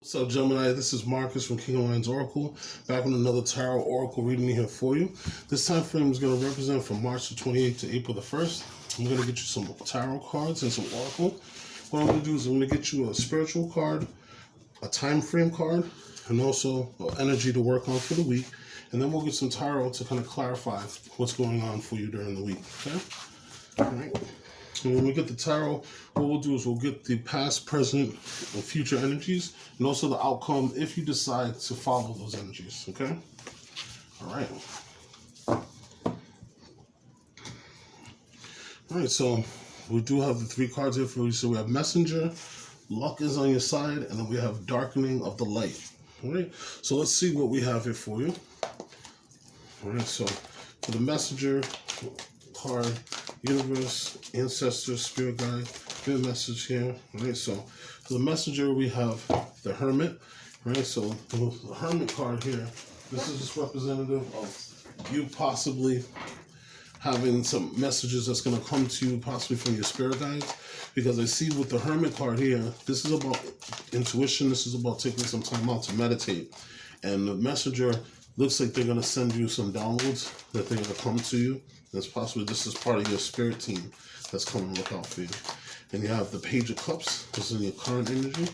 What's up, Gemini? This is Marcus from Gemini Oracle, back with another Tao Oracle reading here for you. This time frame is going to represent from March the 28th to April the 1st. I'm going to get you some tarot cards and some oracle. What I'm going to do is I'm going to get you a spiritual card, a time frame card, and also energy to work on for the week. And then we'll get some tarot to kind of clarify what's going on for you during the week. Okay? All right. And when we get the tarot, what we'll do is we'll get the past, present, and future energies, and also the outcome if you decide to follow those energies. Okay? All right. All right, so we do have the three cards here for you. So we have Messenger, Luck is on your side, and then we have Darkening of the Light. All right, so let's see what we have here for you. All right, so for the Messenger card, Universe, Ancestors, Spirit Guide, good message here. All right, so for the Messenger, we have the Hermit. All right, so the Hermit card here, this is just representative of you possibly having some messages that's going to come to you possibly from your spirit guides, because I see with the Hermit card here, this is about intuition. This is about taking some time out to meditate, and the Messenger looks like they're going to send you some downloads that they're going to come to you. That's possibly this is part of your spirit team that's coming to look out for you. And you have the Page of Cups. This is in your current energy.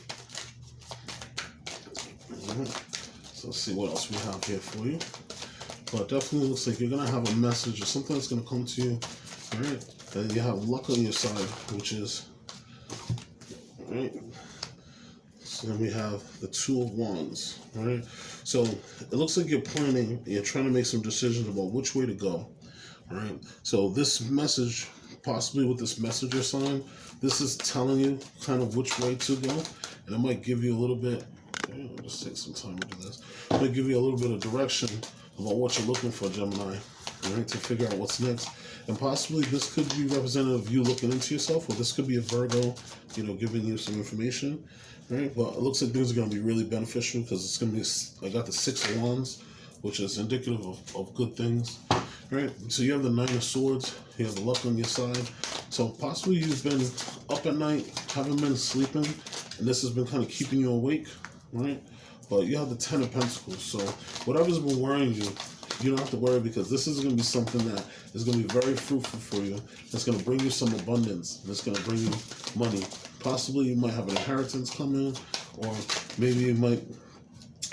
So let's see what else we have here for you. But definitely looks like you're going to have a message or something that's going to come to you. All right. And you have luck on your side, which is, all right. So then we have the Two of Wands. All right. So it looks like you're planning, you're trying to make some decisions about which way to go. All right. So this message, possibly with this messenger sign, this is telling you kind of which way to go. And it might give you a little bit, okay, I'll just take some time to do this. It might give you a little bit of direction about what you're looking for, Gemini, right, to figure out what's next. And possibly this could be representative of you looking into yourself, or this could be a Virgo, giving you some information, right? But it looks like things are going to be really beneficial because it's going to be, I got the Six of Wands, which is indicative of good things, right? So you have the Nine of Swords, you have the luck on your side. So possibly you've been up at night, haven't been sleeping, and this has been kind of keeping you awake, right? But you have the Ten of Pentacles, so whatever's been worrying you, you don't have to worry, because this is going to be something that is going to be very fruitful for you. It's going to bring you some abundance, and it's going to bring you money. Possibly you might have an inheritance come in, or maybe you might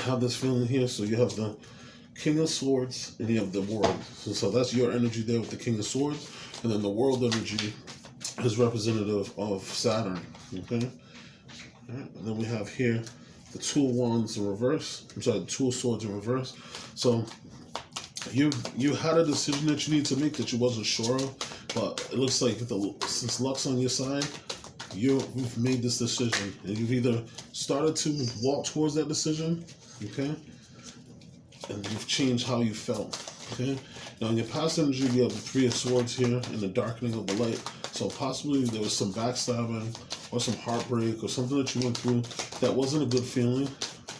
have this feeling here. So you have the King of Swords, and you have the World. So that's your energy there with the King of Swords, and then the World energy is representative of Saturn, okay? All right. And then we have here the Two of Wands in reverse. I'm sorry, the Two of Swords in reverse. So you had a decision that you need to make that you wasn't sure of, but it looks like since luck's on your side, you've made this decision, and you've either started to walk towards that decision, okay, and you've changed how you felt, okay. Now in your past energy, you have the Three of Swords here and the Darkening of the Light. So possibly there was some backstabbing or some heartbreak or something that you went through that wasn't a good feeling,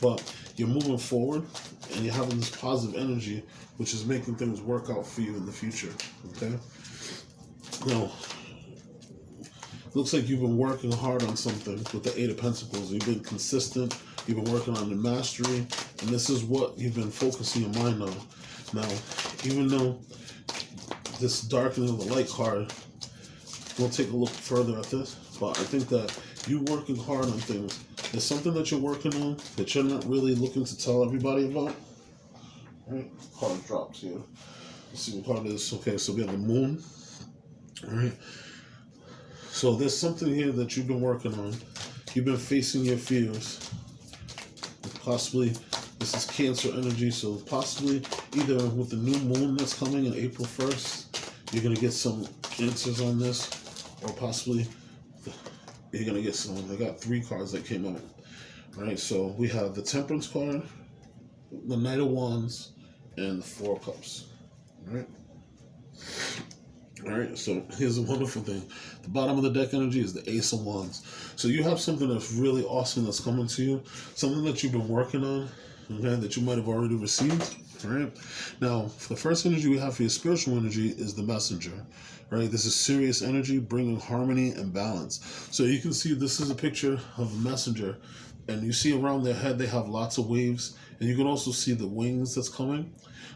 but you're moving forward and you're having this positive energy, which is making things work out for you in the future, okay? Now, looks like you've been working hard on something with the Eight of Pentacles. You've been consistent, you've been working on the mastery, and this is what you've been focusing your mind on. Now, even though this Darkening of the Light card, we'll take a look further at this, but I think that you working hard on things, there's something that you're working on that you're not really looking to tell everybody about. All right, card drops here. Let's see what card it is. Okay, so we have the Moon. All right. So there's something here that you've been working on. You've been facing your fears. Possibly this is Cancer energy, so possibly either with the new moon that's coming on April 1st, you're going to get some answers on this, or possibly you're going to get some. I got three cards that came out. All right, so we have the Temperance card, the Knight of Wands, and the Four of Cups. All right. All right, so here's a wonderful thing. The bottom of the deck energy is the Ace of Wands. So you have something that's really awesome that's coming to you, something that you've been working on, okay, that you might have already received. All right. Now, the first energy we have for your spiritual energy is the Messenger. Right. This is serious energy, bringing harmony and balance. So you can see this is a picture of a messenger and you see around their head they have lots of waves, and you can also see the wings that's coming.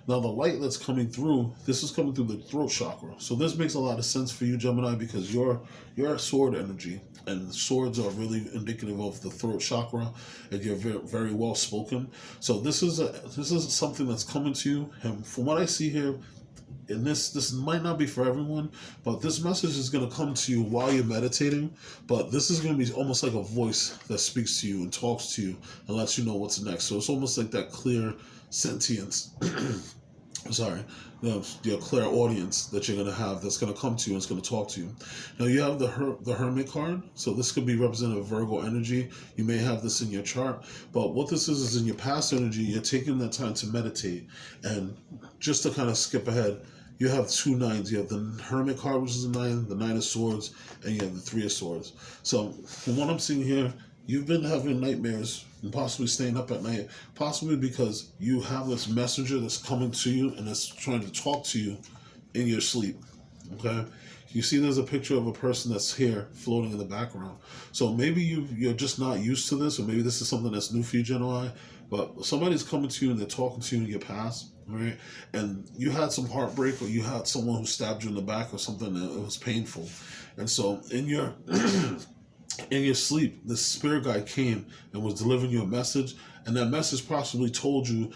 Now the light that's coming through, this is coming through the throat chakra. So this makes a lot of sense for you, Gemini, because you're a sword energy, and swords are really indicative of the throat chakra, and you're very, very well spoken. So this is something that's coming to you, and from what I see here, and this might not be for everyone, but this message is going to come to you while you're meditating. But this is going to be almost like a voice that speaks to you and talks to you and lets you know what's next. So it's almost like that clear sentience. Sorry, your clear audience that you're going to have that's going to come to you and it's going to talk to you. Now you have the Hermit card, so this could be representative of Virgo energy. You may have this in your chart, but what this is in your past energy, you're taking that time to meditate. And just to kind of skip ahead, you have 2 nines. You have the Hermit card, which is a 9, the 9 of Swords, and you have the 3 of Swords. So from what I'm seeing here, you've been having nightmares and possibly staying up at night, possibly because you have this messenger that's coming to you and it's trying to talk to you in your sleep. Okay? You see there's a picture of a person that's here floating in the background. So maybe you're just not used to this, or maybe this is something that's new for you, Gemini, but somebody's coming to you and they're talking to you in your past, right? And you had some heartbreak, or you had someone who stabbed you in the back or something that it was painful. And so in your in your sleep, the spirit guide came and was delivering you a message, and that message possibly told you,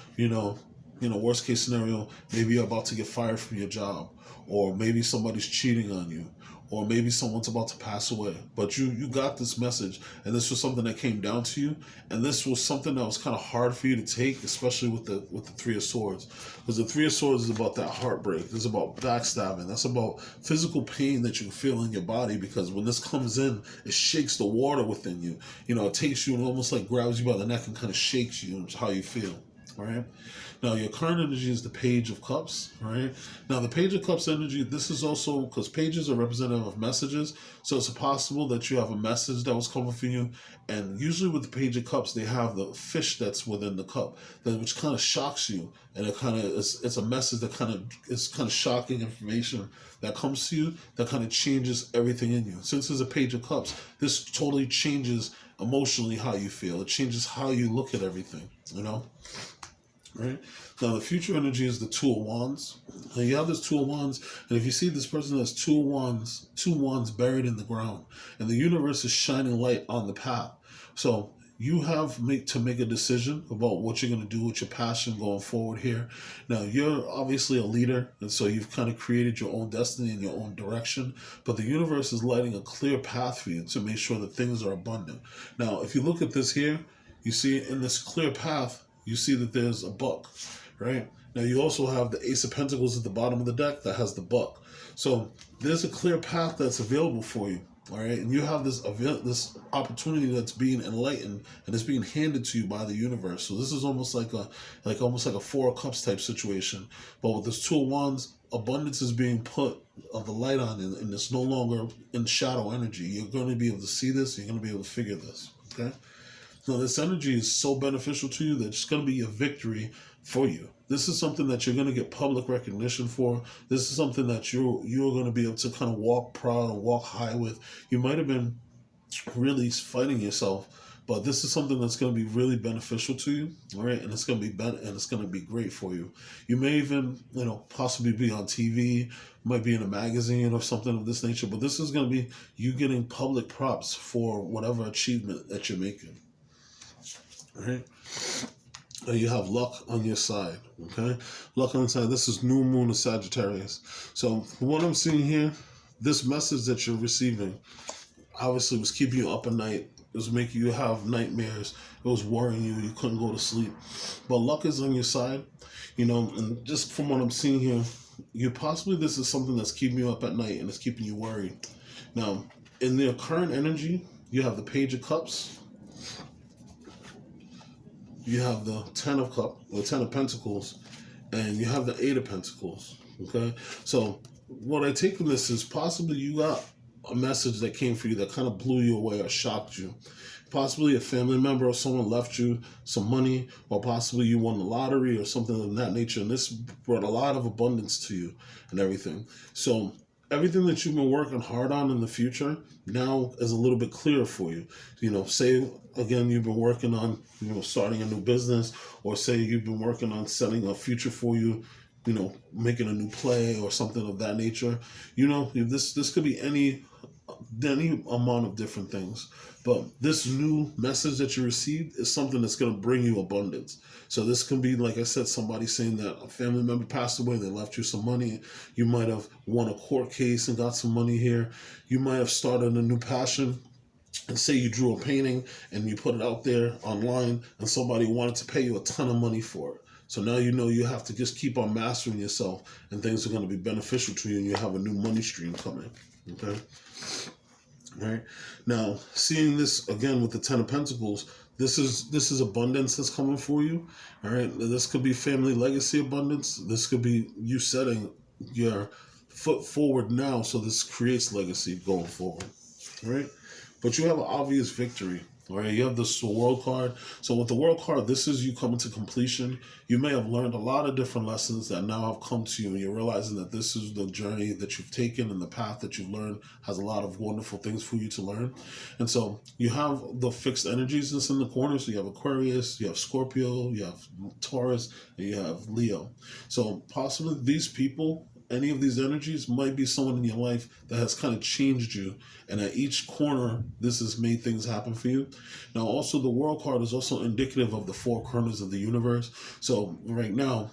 worst case scenario, maybe you're about to get fired from your job, or maybe somebody's cheating on you, or maybe someone's about to pass away. But you got this message, and this was something that came down to you, and this was something that was kind of hard for you to take, especially with the 3 of Swords, because the 3 of Swords is about that heartbreak. It's about backstabbing. That's about physical pain that you feel in your body, because when this comes in, it shakes the water within you. It takes you and almost like grabs you by the neck and kind of shakes you, and how you feel. All right. Now, your current energy is the Page of Cups, right? Now, the Page of Cups energy, this is also, because pages are representative of messages, so it's possible that you have a message that was coming for you, and usually with the Page of Cups, they have the fish that's within the cup, which kind of shocks you, and it's a message that is kind of shocking information that comes to you that kind of changes everything in you. Since it's a Page of Cups, this totally changes emotionally how you feel. It changes how you look at everything, Right? Now, the future energy is the 2 of Wands. Now, you have this 2 of Wands, and if you see this person has 2 wands buried in the ground, and the universe is shining light on the path. So you have to make a decision about what you're going to do with your passion going forward here. Now, you're obviously a leader, and so you've kind of created your own destiny and your own direction, but the universe is lighting a clear path for you to make sure that things are abundant. Now, if you look at this here, you see in this clear path, you see that there's a buck, right? Now, you also have the Ace of Pentacles at the bottom of the deck that has the buck. So there's a clear path that's available for you, all right? And you have this opportunity that's being enlightened, and it's being handed to you by the universe. So this is almost like a 4 of Cups type situation. But with this 2 of Wands, abundance is being put of the light on, and it's no longer in shadow energy. You're going to be able to see this. You're going to be able to figure this, okay? Now, this energy is so beneficial to you that it's going to be a victory for you. This is something that you're going to get public recognition for. This is something that you're going to be able to kind of walk proud or walk high with. You might have been really fighting yourself, but this is something that's going to be really beneficial to you, all right? And it's going to be great for you. You may even, possibly be on TV, might be in a magazine or something of this nature, but this is going to be you getting public props for whatever achievement that you're making. Right? And you have luck on your side, okay? Luck on the side. This is new moon of Sagittarius. So what I'm seeing here, this message that you're receiving obviously was keeping you up at night. It was making you have nightmares. It was worrying you. You couldn't go to sleep. But luck is on your side, and just from what I'm seeing here, this is something that's keeping you up at night and it's keeping you worried. Now, in their current energy, you have the Page of Cups. You have the 10 of Pentacles, and you have the 8 of Pentacles, okay? So what I take from this is possibly you got a message that came for you that kind of blew you away or shocked you. Possibly a family member or someone left you some money, or possibly you won the lottery or something of that nature, and this brought a lot of abundance to you and everything. So everything that you've been working hard on in the future now is a little bit clearer for you. Say again, you've been working on, starting a new business, or say you've been working on setting a future for you, making a new play or something of that nature. This could be any amount of different things. But this new message that you received is something that's going to bring you abundance. So this can be, like I said, somebody saying that a family member passed away, they left you some money. You might have won a court case and got some money here. You might have started a new passion. And say you drew a painting and you put it out there online and somebody wanted to pay you a ton of money for it. So now you have to just keep on mastering yourself, and things are going to be beneficial to you, and you have a new money stream coming. Okay? All right. Now, seeing this again with the Ten of Pentacles, this is abundance that's coming for you. All right. This could be family legacy abundance. This could be you setting your foot forward now, so this creates legacy going forward. All right. But you have an obvious victory. All right, you have this World card. So with the World card, this is you coming to completion. You may have learned a lot of different lessons that now have come to you, and you're realizing that this is the journey that you've taken, and the path that you've learned has a lot of wonderful things for you to learn. And so you have the fixed energies that's in the corner. So you have Aquarius, you have Scorpio, you have Taurus, and you have Leo. So possibly these people, any of these energies, might be someone in your life that has kind of changed you, and at each corner this has made things happen for you. Now also the World card is also indicative of the four corners of the universe. So right now,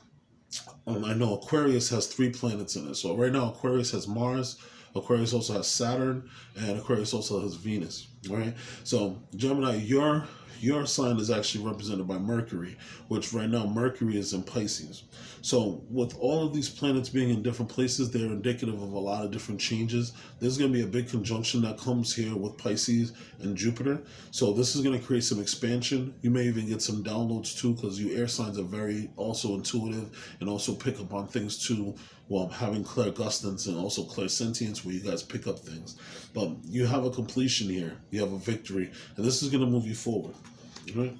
I know Aquarius has 3 planets in it. So right now Aquarius has Mars, Aquarius also has Saturn, and Aquarius also has Venus. All right. So Gemini, your sign is actually represented by Mercury, which right now Mercury is in Pisces. So with all of these planets being in different places, they're indicative of a lot of different changes. There's going to be a big conjunction that comes here with Pisces and Jupiter. So this is going to create some expansion. You may even get some downloads too, because you air signs are very also intuitive and also pick up on things too, while having clairgustance and also clairsentience, where you guys pick up things. But you have a completion here. You have a victory. And this is going to move you forward. Right?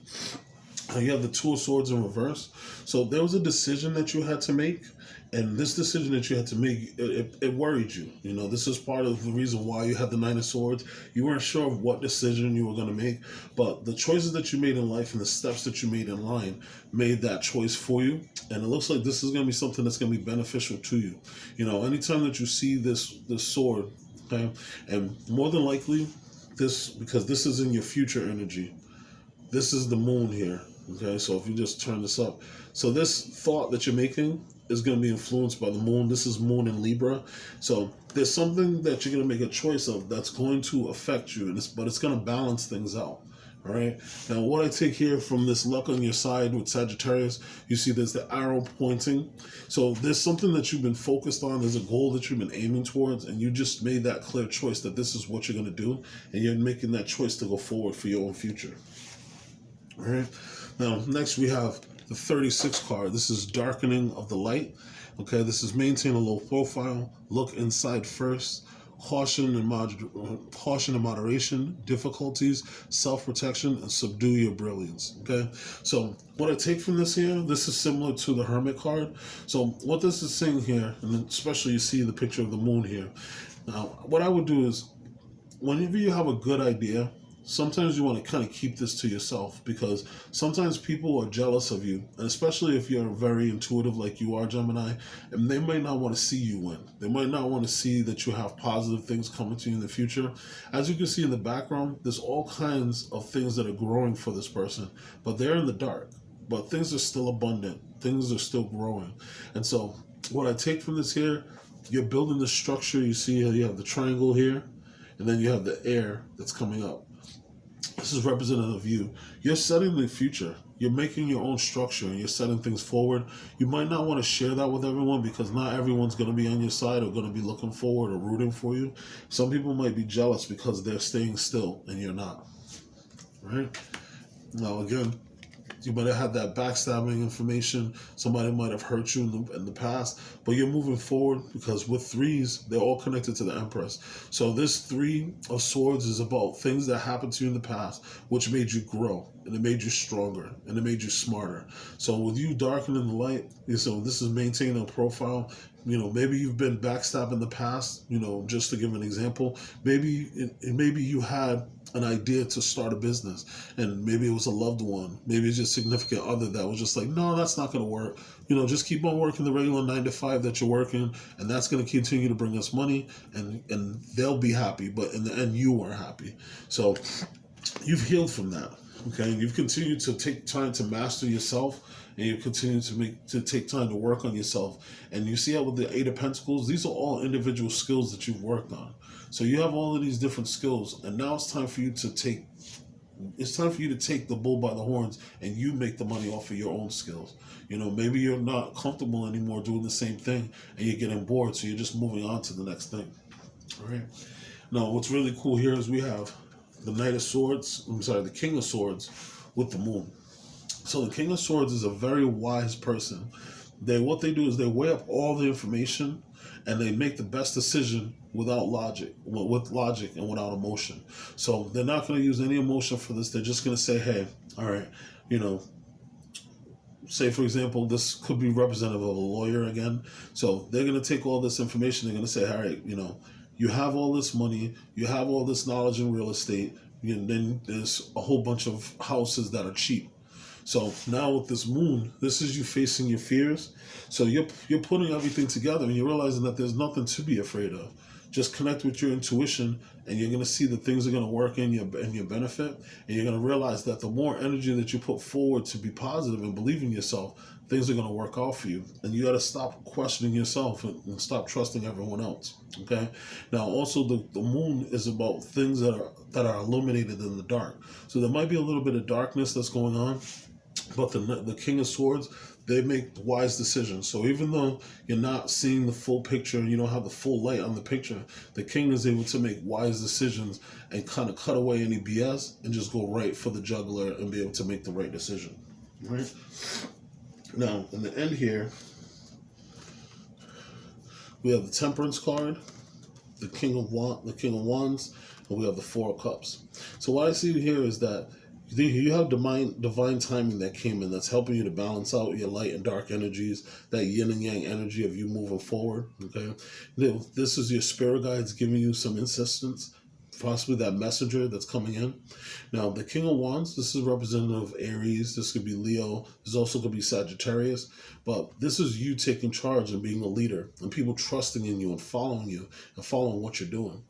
You have the Two of Swords in reverse. So there was a decision that you had to make, and this decision that you had to make, it worried you. This is part of the reason why you had the Nine of Swords. You weren't sure of what decision you were going to make, but the choices that you made in life and the steps that you made in line made that choice for you. And it looks like this is going to be something that's going to be beneficial to you. Anytime that you see this sword, okay, and more than likely, because this is in your future energy. This is the moon here, okay? So if you just turn this up. So this thought that you're making is going to be influenced by the moon. This is moon in Libra. So there's something that you're going to make a choice of that's going to affect you, but it's going to balance things out, all right? Now, what I take here from this luck on your side with Sagittarius, you see there's the arrow pointing. So there's something that you've been focused on. There's a goal that you've been aiming towards, and you just made that clear choice that this is what you're going to do, and you're making that choice to go forward for your own future. All right. Now, next we have the 36 card. This is darkening of the light. Okay, this is maintain a low profile, look inside first, caution and moderation, difficulties, self-protection, and subdue your brilliance. Okay, so what I take from this here, this is similar to the Hermit card. So what this is saying here, and especially you see the picture of the moon here. Now, what I would do is, whenever you have a good idea, sometimes you want to kind of keep this to yourself, because sometimes people are jealous of you, and especially if you're very intuitive like you are, Gemini, and they might not want to see you win. They might not want to see that you have positive things coming to you in the future. As you can see in the background, there's all kinds of things that are growing for this person, but they're in the dark. But things are still abundant. Things are still growing. And so what I take from this here, you're building the structure. You see you have the triangle here, and then you have the air that's coming up. This is representative of you. You're setting the future. You're making your own structure, and you're setting things forward. You might not want to share that with everyone, because not everyone's going to be on your side or going to be looking forward or rooting for you. Some people might be jealous because they're staying still and you're not. Right? Now, again, you might have had that backstabbing information. Somebody might have hurt you in the past, but you're moving forward, because with threes, they're all connected to the Empress. So this 3 of Swords is about things that happened to you in the past, which made you grow. and it made you stronger, and it made you smarter. So with you darkening the light, so this is maintaining a profile. Maybe you've been backstabbed in the past. Just to give an example, maybe you had an idea to start a business, and maybe it was a loved one, maybe it's just significant other that was just like, no, that's not going to work. Just keep on working the regular 9 to 5 that you're working, and that's going to continue to bring us money, and they'll be happy, but in the end you weren't happy. So you've healed from that. Okay, and you've continued to take time to master yourself, and you continue to take time to work on yourself. And you see how with the Eight of Pentacles, these are all individual skills that you've worked on. So you have all of these different skills, and now it's time for you to take the bull by the horns, and you make the money off of your own skills. Maybe you're not comfortable anymore doing the same thing, and you're getting bored, so you're just moving on to the next thing. All right. Now, what's really cool here is we have the the King of Swords with the Moon. So the King of Swords is a very wise person. What they do is they weigh up all the information, and they make the best decision with logic and without emotion. So they're not going to use any emotion for this. They're just going to say, hey, all right, say for example, this could be representative of a lawyer again. So they're going to take all this information. They're going to say, all right, you have all this money, you have all this knowledge in real estate, and then there's a whole bunch of houses that are cheap. So now with this moon, this is you facing your fears. So you're putting everything together, and you're realizing that there's nothing to be afraid of. Just connect with your intuition, and you're going to see that things are going to work in your benefit, and you're going to realize that the more energy that you put forward to be positive and believe in yourself, things are going to work out for you. And you got to stop questioning yourself and stop trusting everyone else. Okay. Now, also the moon is about things that are illuminated in the dark. So there might be a little bit of darkness that's going on, but the King of Swords, they make wise decisions. So even though you're not seeing the full picture and you don't have the full light on the picture, the King is able to make wise decisions and kind of cut away any BS and just go right for the juggler and be able to make the right decision. Right? Now, in the end here, we have the Temperance card, the King of Wands, and we have the Four of Cups. So what I see here is that you have divine timing that came in that's helping you to balance out your light and dark energies, that yin and yang energy of you moving forward. Okay, this is your spirit guides giving you some insistence, possibly that messenger that's coming in. Now, the King of Wands, this is representative of Aries. This could be Leo. This also could be Sagittarius. But this is you taking charge and being a leader, and people trusting in you and following what you're doing.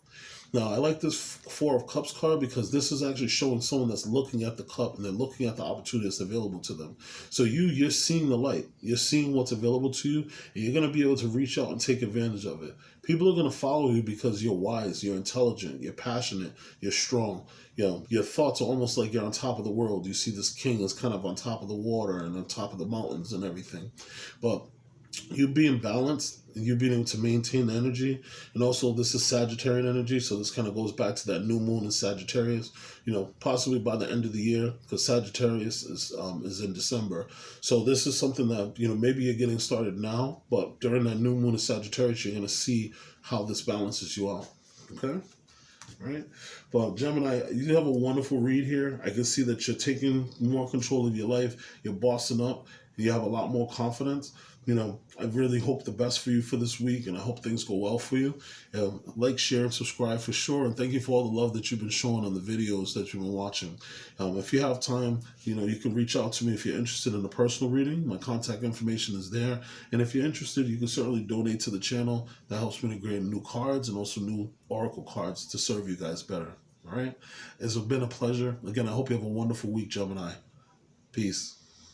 Now, I like this Four of Cups card because this is actually showing someone that's looking at the cup and they're looking at the opportunity that's available to them. So you're seeing the light. You're seeing what's available to you, and you're going to be able to reach out and take advantage of it. People are going to follow you because you're wise, you're intelligent, you're passionate, you're strong. Your thoughts are almost like you're on top of the world. You see this king is kind of on top of the water and on top of the mountains and everything. But you being balanced, and you being able to maintain the energy, and also this is Sagittarian energy, so this kind of goes back to that new moon in Sagittarius. Possibly by the end of the year, because Sagittarius is in December. So this is something that maybe you're getting started now, but during that new moon in Sagittarius, you're going to see how this balances you out. Okay. Right? But Gemini, you have a wonderful read here. I can see that you're taking more control of your life. You're bossing up. You have a lot more confidence. I really hope the best for you for this week, and I hope things go well for you. Like, share, and subscribe for sure. And thank you for all the love that you've been showing on the videos that you've been watching. If you have time, you can reach out to me if you're interested in a personal reading. My contact information is there. And if you're interested, you can certainly donate to the channel. That helps me to create new cards and also new Oracle cards to serve you guys better. All right? It's been a pleasure. Again, I hope you have a wonderful week, Gemini. Peace.